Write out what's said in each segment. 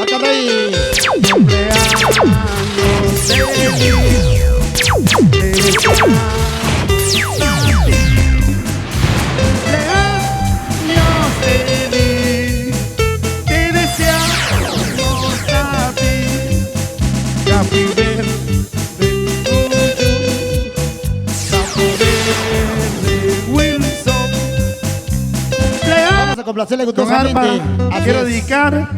Acá de ahí. Vamos a complacerle gustosamente. Quiero dedicar,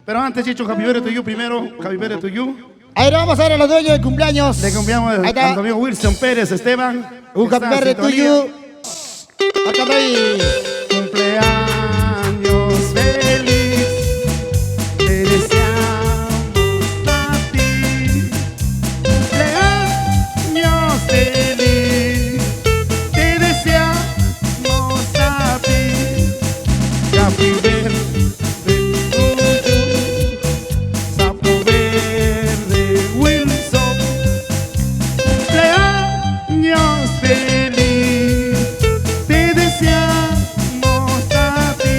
pero antes he hecho Happy Birthday to You primero. Happy Birthday to You. Ahí vamos a ver a los dueños de cumpleaños. Le cumpleaños a tu amigo Wilson Pérez Esteban. Un Happy Birthday to You. Acá de ahí. Cumpleaños feliz. Te deseamos a ti. Cumpleaños feliz. Te deseamos a ti. Happy Birthday to you. Sapo verde Wilson. Cumpleaños feliz. Te deseamos a ti.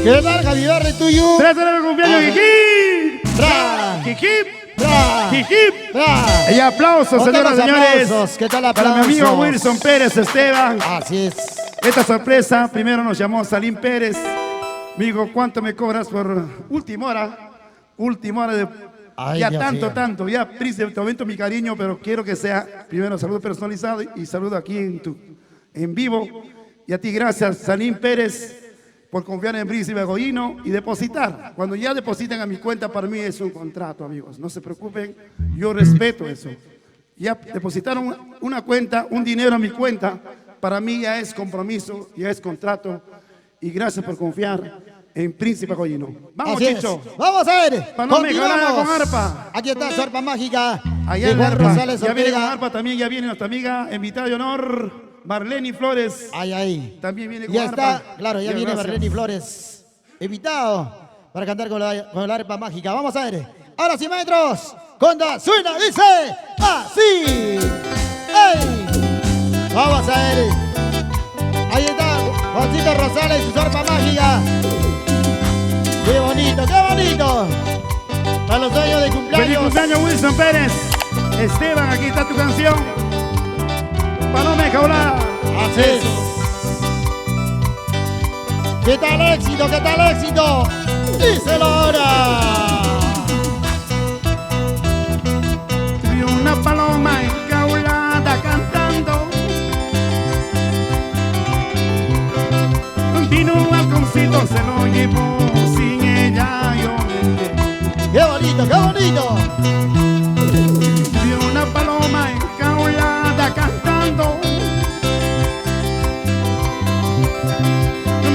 ¿Qué tal, Happy Birthday to you? ¡Tres de cumpleaños, Jiji! ¡Bra! ¡Jiji! ¡Bra! ¡Jiji! ¡Bra! Y aplausos, ¿Dónde señoras y los señores, aplausos? ¿Qué tal para mi aplausos? amigo Wilson Pérez Esteban. Así es. Esta sorpresa, primero nos llamó Salim Pérez. Me dijo, ¿cuánto me cobras por última hora? Última hora de... Ay, ya Dios tanto, mío. tanto. Ya, Príncipe, te aumento mi cariño, pero quiero que sea primero saludo personalizado y saludo aquí en vivo. Y a ti, gracias, Salim Pérez, por confiar en Príncipe Goyino y depositar. Cuando ya depositan a mi cuenta, para mí es un contrato, amigos. No se preocupen, yo respeto eso. Ya depositaron una cuenta, un dinero a mi cuenta. Para mí ya es compromiso, ya es contrato. Y gracias por confiar en Príncipe Goyino. Vamos, Así Chicho. es. Vamos a ver. Pa' no mejorar Continuamos. con arpa. Aquí está su arpa mágica. Allá de en Juan arpa. Rosales Ya viene con Ortega. arpa también, ya viene nuestra amiga invitada de honor, Marlene Flores. Ahí, ahí. También viene con Ya arpa. está, claro, ya Bien, viene gracias. Marlene Flores. Invitado para cantar con la arpa mágica. Vamos a ver. Ahora sí, maestros. Cuando suena, dice así. ¡Ey! Vamos a ver. Ahí está Juancito Rosales y su arpa mágica. ¡Qué bonito, qué bonito! Para los dueños de Feliz cumpleaños. cumpleaños, Wilson Pérez. Esteban, aquí está tu canción. Paloma Jaulada. Así es. ¿Qué tal éxito? ¿Qué tal éxito? Díselo ahora. Vi una paloma enjaulada cantando. Vino un halconcito, se lo llevó. Sin ella yo me quedé. ¡Qué bonito, qué bonito! Vi una paloma enjaulada cantando.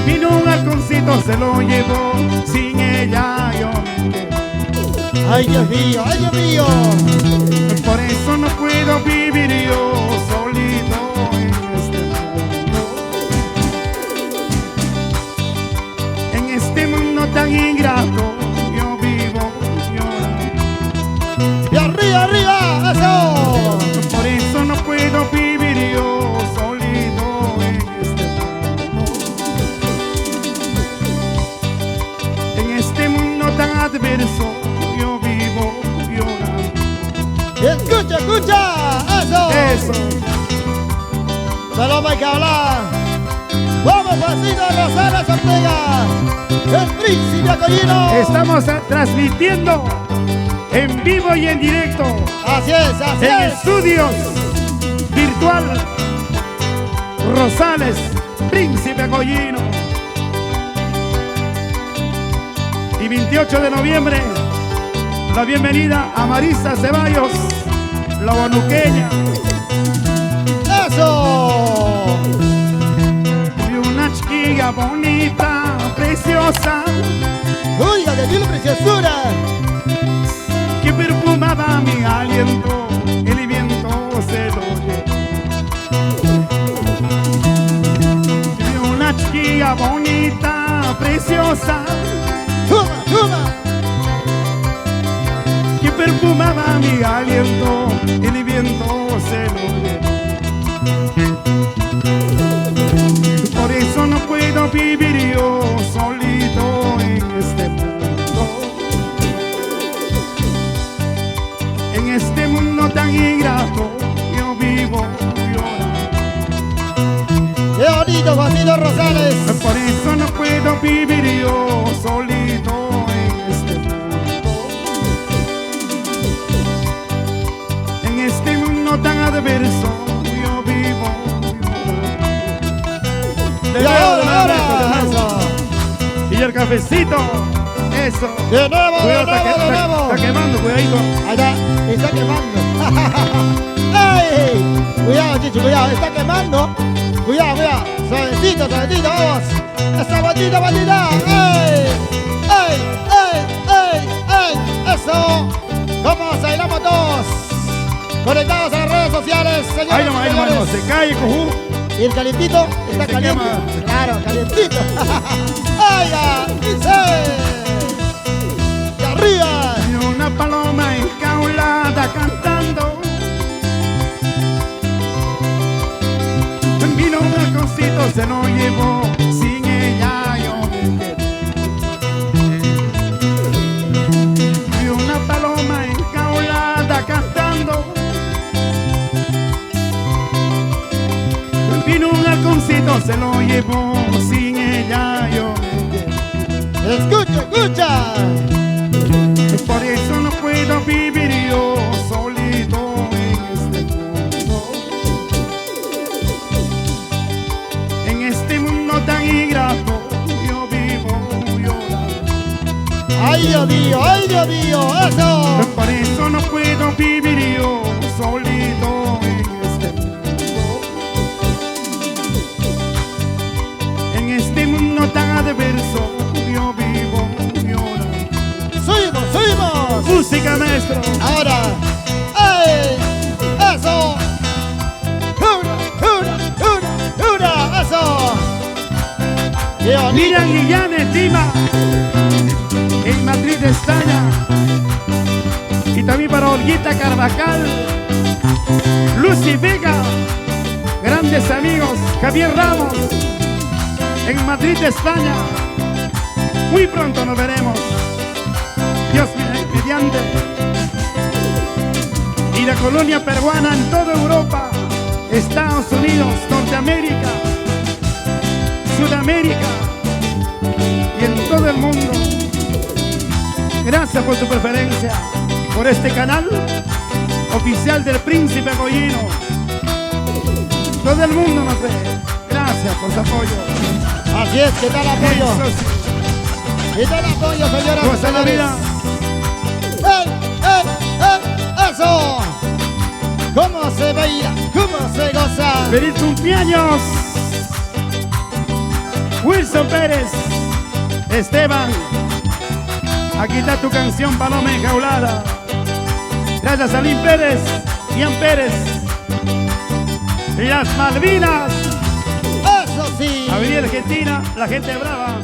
Vino un halconcito, se lo llevó. Sin ella yo me quedé. ¡Ay, Dios mío! ¡Ay, Dios mío! Por eso no puedo vivir yo solito en este mundo. En este mundo tan ingrato yo vivo llorando. ¡Y arriba, arriba! ¡Eso! Por eso no puedo vivir yo solito en este mundo. En este mundo tan adverso yo vivo llorando. ¡Escucha, escucha! ¡Eso! Eso. Solo hay que hablar. ¡Vamos, Juancito Rosales Ortega! ¡El príncipe Goyino! Estamos transmitiendo en vivo y en directo Así es, así en es. estudios virtual Rosales, Príncipe Goyino. Y 28 de noviembre, la bienvenida a Marisa Ceballos, la bonuqueña. ¡Eso! Y una chiquilla bonita, preciosa, ¡Oiga, qué tiene preciosura! que perfumaba mi aliento, el viento se lo llevó. Y una chiquilla bonita, Paloma preciosa Tuma, tuma. que perfumaba mi aliento, el viento se lo llevó. Por eso no puedo vivir yo solito en este mundo. En este mundo tan ingrato yo vivo llorando. Qué bonito, Juanito Rosales. Por eso no puedo vivir yo solito en este mundo. En este mundo tan adverso yo vivo llorando. Y ahora, eso. Y el cafecito, eso. De nuevo, de Cuidado, nuevo, de nuevo. está quemando, cuidadito. Ahí está quemando. ¡Ey! Cuidado, Chicho, cuidado, está quemando. Cuidado, cuidado. Suavecito, suavecito, vamos. Esa bandita, bandita. ¡Ey! ¡Ey! ¡Ey! ¡Ey! ¡Ey! ¡Eso! ¿Cómo bailamos todos? Conectados a las redes sociales, señores. Ahí nomás, señores. se cae, cojú. Y el calientito está Se caliente. quema. Claro, calientito. ¡Ay, ya! ¡Dice! ¡Y arriba! Y una paloma enjaulada cantando. Vino un halconcito, se lo llevó, sin ella yo me quedé. Y una paloma enjaulada cantando. Vino un halconcito, se lo llevó, sin ella yo me quedé. ¡Escucha, escucha! Por eso no puedo vivir yo solito en este mundo. En este mundo tan ingrato yo vivo llorando. ¡Ay, Dios mío! ¡Ay, Dios mío! ¡Eso! Por eso no puedo vivir yo solito en este mundo. En este mundo tan adverso yo vivo llorando. ¡Subimos, subimos! Música, maestro. Ahora, ¡ay! ¡Eso! ¡Una! ¡Eso! ¡Qué bonito! Miriam Guillán Estima en Madrid, España. Y también para Olguita Carvajal, Lucy Vega, grandes amigos, Javier Ramos en Madrid, España. Muy pronto nos veremos, Dios mediante. Y la colonia peruana en toda Europa, Estados Unidos, Norteamérica, Sudamérica y en todo el mundo. Gracias por tu preferencia, por este canal oficial del Príncipe Goyino. Todo el mundo nos ve. Gracias por su apoyo. Así es, ¿qué tal apoyo? Eso sí. ¿Qué tal apoyo, señoras y Goza la señores? vida. ¡Ey! ¡Ey! ¡Ey! ¡Eso! ¿Cómo se baila? ¿Cómo se goza? ¡Feliz cumpleaños! Wilson Pérez, Esteban, aquí está tu canción Paloma Enjaulada. Gracias a Salín Pérez, Ian Pérez, y las Malvinas, ¡Eso sí! Avenida Argentina, la gente brava.